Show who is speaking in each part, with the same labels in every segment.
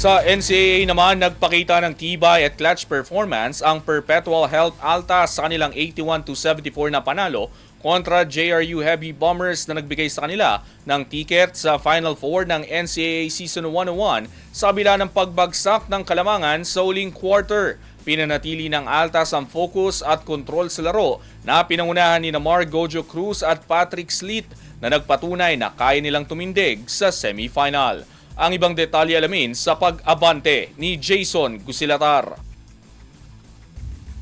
Speaker 1: Sa NCAA naman, nagpakita ng tibay at clutch performance ang Perpetual Health Altas sa kanilang 81-74 na panalo kontra JRU Heavy Bombers na nagbigay sa kanila ng tiket sa Final Four ng NCAA Season 101 sa kabila ng pagbagsak ng Kalamangan sa huling quarter. Pinanatili ng Altas ang focus at kontrol sa laro na pinangunahan ni Namar Gojo Cruz at Patrick Sleet na nagpatunay na kaya nilang tumindig sa semifinal. Ang ibang detalye alamin sa pag-abante ni Jason Gusilatar.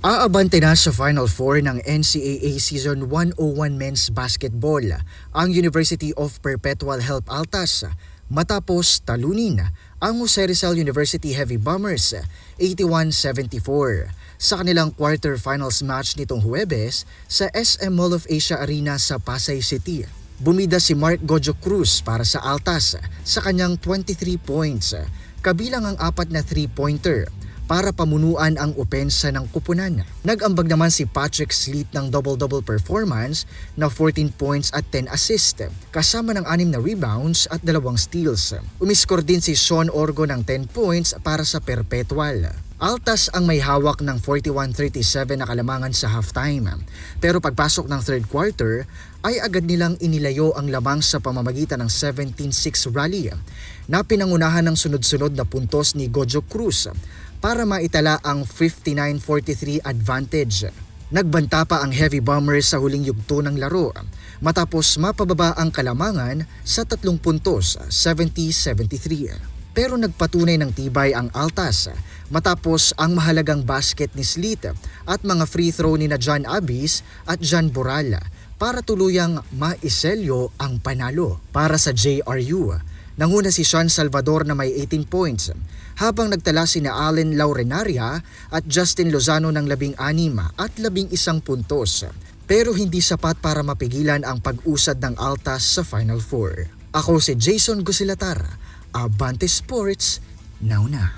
Speaker 2: Aabante na sa Final Four ng NCAA Season 101 Men's Basketball ang University of Perpetual Health Altas matapos talunin ang Jose Rizal University Heavy Bombers 81-74 sa kanilang quarterfinals match nitong Huwebes sa SM Mall of Asia Arena sa Pasay City. Bumida si Mark Gojo Cruz para sa Altas sa kanyang 23 points, kabilang ang 4 na 3-pointer para pamunuan ang opensa ng kupunan. Nag-ambag naman si Patrick Sleet ng double-double performance na 14 points at 10 assists, kasama ng 6 na rebounds at 2 steals. Umiskor din si Sean Orgo ng 10 points para sa Perpetual. Altas ang may hawak ng 41-37 na Kalamangan sa halftime. Pero pagpasok ng third quarter ay agad nilang inilayo ang lamang sa pamamagitan ng 17-6 rally na pinangunahan ng sunod-sunod na puntos ni Gojo Cruz para maitala ang 59-43 advantage. Nagbanta pa ang Heavy Bombers sa huling yugto ng laro matapos mapababa ang Kalamangan sa 3 puntos, 70-73. Pero nagpatunay ng tibay ang Altas matapos ang mahalagang basket ni Sleet at mga free throw ni na John Abis at John Boral para tuluyang maiselyo ang panalo. Para sa JRU, nanguna si Sean Salvador na may 18 points habang nagtala sina Allen Laurenaria at Justin Lozano ng 16 at 11 puntos. Pero hindi sapat para mapigilan ang pag-usad ng Altas sa Final Four. Ako si Jason Gusilatar, Abante Sports, now na.